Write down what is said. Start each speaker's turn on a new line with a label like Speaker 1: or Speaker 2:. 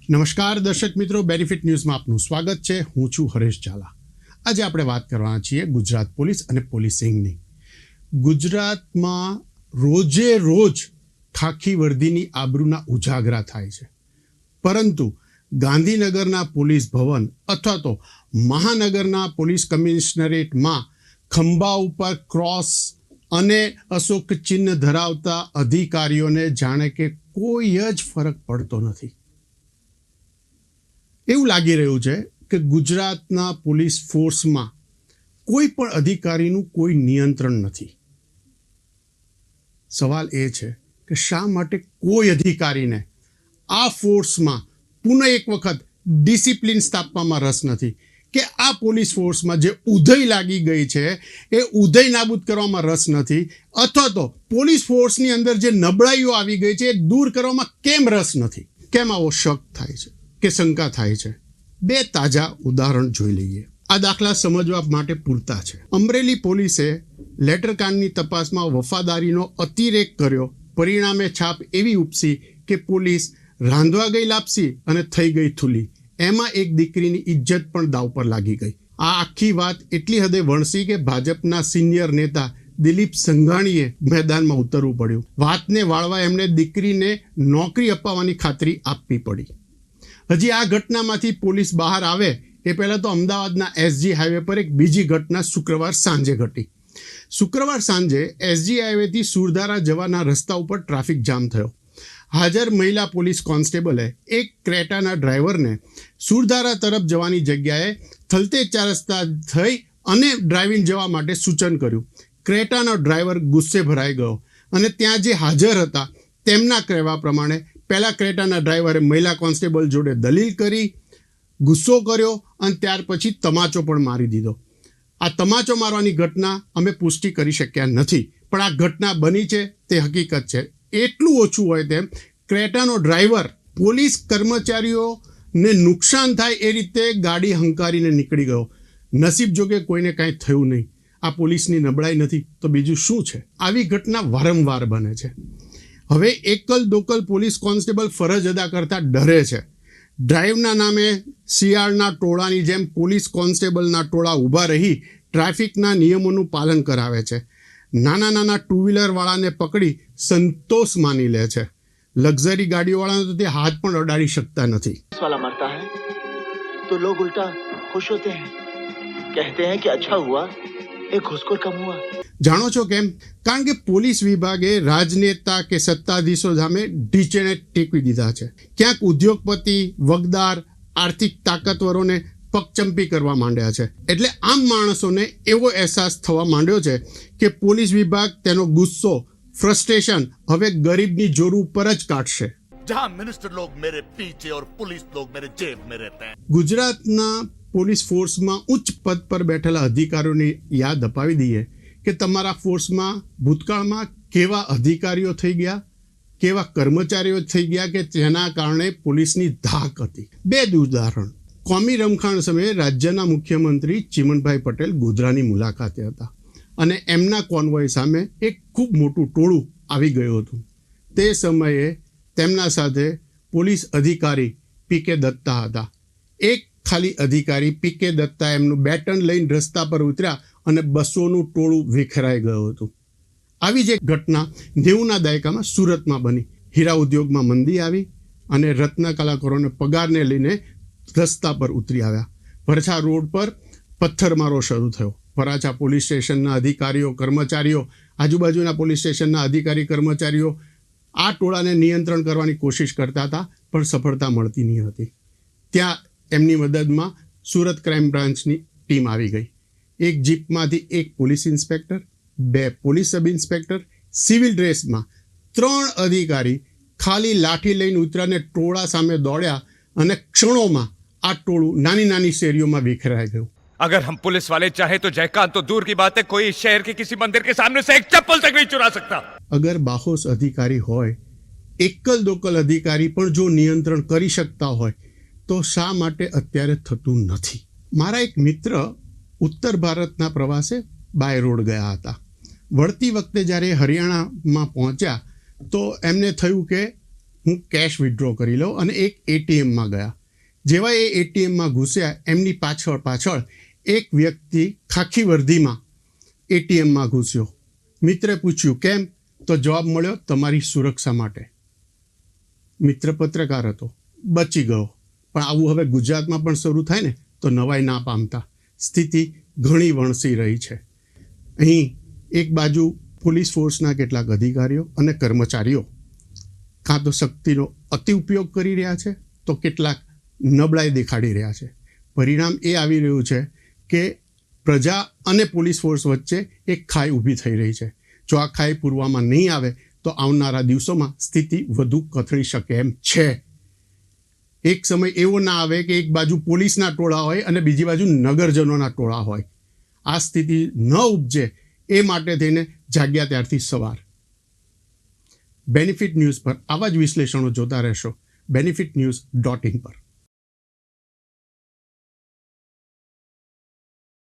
Speaker 1: નમસ્કાર દર્શક મિત્રો, બેનિફિટ ન્યૂઝમાં આપનું સ્વાગત છે. હું છું હરેશ ઝાલા. આજે આપણે વાત કરવાના છીએ ગુજરાત પોલીસ અને પોલીસિંગની. ગુજરાતમાં રોજે રોજ ખાખી વર્દીની આબરૂના ઉજાગરા થાય છે, પરંતુ ગાંધીનગરના પોલીસ ભવન અથવા તો મહાનગરના પોલીસ કમિશનરેટમાં ખંભા ઉપર ક્રોસ અને અશોક ચિહ્ન ધરાવતા અધિકારીઓને જાણે કે કોઈ જ ફરક પડતો નથી. એવું લાગી રહ્યું છે કે ગુજરાતના પોલીસ ફોર્સમાં કોઈ પણ અધિકારીનું કોઈ નિયંત્રણ નથી. સવાલ એ છે કે શા માટે કોઈ અધિકારીને આ ફોર્સમાં પુનઃ એક વખત ડિસિપ્લિન સ્થાપવામાં રસ નથી, કે આ પોલીસ ફોર્સમાં જે ઉધઈ લાગી ગઈ છે એ ઉધઈ નાબૂદ કરવામાં રસ નથી, અથવા તો પોલીસ ફોર્સની અંદર જે નબળાઈઓ આવી ગઈ છે એ દૂર કરવામાં કેમ રસ નથી. કેમ આવો શક થાય છે કે શંકા થાય છે? બે તાજા ઉદાહરણ જોઈ લઈએ. આ દાખલા સમજવા માટે પૂરતા છે. અમરેલી પોલીસે લેટરકાંડની તપાસમાં વફાદારીનો અતિરેક કર્યો, પરિણામે છાપ એવી ઉપસી કે પોલીસ રાંધવા ગઈ લાપસી અને થઈ ગઈ થૂલી. એમાં એક દીકરીની ઇજ્જત પણ દાવ પર લાગી ગઈ. આ આખી વાત એટલી હદે વણસી કે ભાજપના સિનિયર નેતા દિલીપ સંઘાણીએ મેદાનમાં ઉતરવું પડ્યું. વાતને વાળવા એમણે દીકરીને નોકરી અપાવવાની ખાતરી આપવી પડી. હજી આ ઘટનામાંથી પોલીસ બહાર આવે એ પહેલાં તો અમદાવાદના એસજી હાઈવે પર એક બીજી ઘટના શુક્રવાર સાંજે ઘટી. શુક્રવાર સાંજે એસજી હાઈવેથી સુરધારા જવાના રસ્તા ઉપર ટ્રાફિક જામ થયો. હાજર મહિલા પોલીસ કોન્સ્ટેબલે એક ક્રેટાના ડ્રાઈવરને સુરધારા તરફ જવાની જગ્યાએ થલતેજ ચાર રસ્તા થઈ અને ડ્રાઇવિંગ જવા માટે સૂચન કર્યું. ક્રેટાનો ડ્રાઈવર ગુસ્સે ભરાઈ ગયો અને ત્યાં જે હાજર હતા તેમના કહેવા પ્રમાણે પહેલાં ક્રેટાના ડ્રાઈવરે મહિલા કોન્સ્ટેબલ જોડે દલીલ કરી, ગુસ્સો કર્યો અને ત્યાર પછી તમાચો પણ મારી દીધો. આ તમાચો મારવાની ઘટના અમે પુષ્ટિ કરી શક્યા નથી, પણ આ ઘટના બની છે તે હકીકત છે. એટલું ઓછું હોય તેમ ક્રેટાનો ડ્રાઈવર પોલીસ કર્મચારીઓને નુકસાન થાય એ રીતે ગાડી હંકારીને નીકળી ગયો. નસીબ જોકે કોઈને કાંઈ થયું નહીં. આ પોલીસની નબળાઈ નથી તો બીજું શું છે? આવી ઘટના વારંવાર બને છે. હવે એકલ દોકલ પોલીસ કોન્સ્ટેબલ ફરજ અદા કરતા ડરે છે. ડ્રાઈવના નામે શિયાળના ટોળાની જેમ પોલીસ કોન્સ્ટેબલના ટોળા ઊભા રહી ટ્રાફિકના નિયમોનું પાલન કરાવે છે. નાના નાના ટુ વ્હીલરવાળાને પકડી સંતોષ માની લે છે. લક્ઝરી ગાડીવાળાને તો તે હાથ પણ અડાડી શકતા નથી.
Speaker 2: वाला मरता है तो लोग उल्टा खुश होते हैं, कहते हैं कि अच्छा हुआ एक घूसखोर कम हुआ.
Speaker 1: જાણો છો કેમ? કારણ કે પોલીસ વિભાગે રાજનેતા કે સત્તાધીશો સામે ઢીચણે ટેકવી દીધા છે. ક્યાંક ઉદ્યોગપતિ, વગદાર, આર્થિક તાકતવરોને પગચંપી કરવા માંડ્યા છે. એટલે આમ માણસોને એવો અહેસાસ થવા માંડ્યો છે કે પોલીસ વિભાગ તેનો ગુસ્સો, ફ્રસ્ટ્રેશન હવે ગરીબની જોર ઉપર જ કાઢશે.
Speaker 3: जहां मिनिस्टर लोग मेरे पीछे और पुलिस लोग मेरे जेब में रहते हैं.
Speaker 1: ગુજરાતના પોલીસ ફોર્સમાં ઉચ્ચ પદ પર બેઠેલા અધિકારીઓની યાદ અપાવી દઈએ કે તમારા ફોર્સમાં ભૂતકાળમાં કેવા અધિકારીઓ થઈ ગયા, કેવા કર્મચારીઓ થઈ ગયા કે જેના કારણે પોલીસની ધાક હતી. બે ઉદાહરણ. કોમી રમખાણ સમયે રાજ્યના મુખ્યમંત્રી ચીમનભાઈ પટેલ ગોધરાની મુલાકાતે હતા અને એમના કોન્વોય સામે એક ખૂબ મોટું ટોળું આવી ગયું હતું. તે સમયે તેમના સાથે પોલીસ અધિકારી પીકે દત્તા હતા. એક ખાલી અધિકારી પીકે દત્તા એમનું બેટન લઈને રસ્તા પર ઉતર્યા અને 200નું ટોળું વિખેરાઈ ગયું હતું. આવી જ એક ઘટના 90ના દાયકામાં સુરતમાં બની. હીરા ઉદ્યોગમાં મંદી આવી અને રત્ન કલાકારોને પગારને લઈને રસ્તા પર ઉતરી આવ્યા. વરછા રોડ પર પથ્થરમારો શરૂ થયો. વરાછા પોલીસ સ્ટેશનના અધિકારીઓ, કર્મચારીઓ, આજુબાજુના પોલીસ સ્ટેશનના અધિકારી કર્મચારીઓ આ ટોળાને નિયંત્રણ કરવાની કોશિશ કરતા હતા, પણ સફળતા મળતી નહીં હતી. ત્યાં એમની મદદમાં સુરત ક્રાઇમ બ્રાન્ચની ટીમ આવી ગઈ. એક જીપમાંથી એક police inspector, 2 police sub inspector, civil ડ્રેસમાં 3 અધિકારી ખાલી લાઠી લઈને ઉતરાને ટોળા સામે દોડ્યા અને ક્ષણોમાં આ ટોળું નાની નાની શેરીઓમાં વિખેરાઈ ગયું.
Speaker 4: अगर हम पुलिस वाले चाहे तो जयकांत तो दूर की बात है, कोई शहर के किसी मंदिर के सामने से एक चप्पल तक नहीं चुरा सकता.
Speaker 1: અગર બાહોશ અધિકારી હોય, એકલ દોકલ અધિકારી પણ જો નિયંત્રણ કરી શકતા હોય તો શા માટે અત્યારે થતું નથી? મારા એક મિત્ર ઉત્તર ભારતના પ્રવાસે બાય રોડ ગયા હતા. વળતી વખતે જ્યારે હરિયાણામાં પહોંચ્યા તો એમને થયું કે હું કેશ વિથડ્રો કરી લઉં અને એક એટીએમમાં ગયા. જેવા એ એટીએમમાં ઘૂસ્યા એમની પાછળ એક વ્યક્તિ ખાખી વર્દીમાં એટીએમમાં ઘૂસ્યો. મિત્રે પૂછ્યું કેમ? તો જવાબ મળ્યો તમારી સુરક્ષા માટે. મિત્ર પત્રકાર હતો, બચી ગયો. પણ આવું હવે ગુજરાતમાં પણ શરૂ થાય ને તો નવાઈ ના પામતા. સ્થિતિ ઘણી વણસી રહી છે. અહીં એક બાજુ પોલીસ ફોર્સના કેટલાક અધિકારીઓ અને કર્મચારીઓ કાં તો શક્તિનો અતિ ઉપયોગ કરી રહ્યા છે તો કેટલાક નબળાઈ દેખાડી રહ્યા છે. પરિણામ એ આવી રહ્યું છે કે પ્રજા અને પોલીસ ફોર્સ વચ્ચે એક ખાઈ ઊભી થઈ રહી છે. જો આ ખાઈ પૂરવામાં નહીં આવે તો આવનારા દિવસોમાં સ્થિતિ વધુ કથળી શકે એમ છે. એક સમય એવો ના આવે કે એક બાજુ પોલીસના ટોળા હોય અને બીજી બાજુ નગરજનોના ટોળા હોય. આ સ્થિતિ ન ઉપજે એ માટે થઈને જાગ્યા ત્યારથી સવાર. બેનિફિટ ન્યૂઝ પર આવા જ વિશ્લેષણો જોતા રહેશો benefitnews.in પર.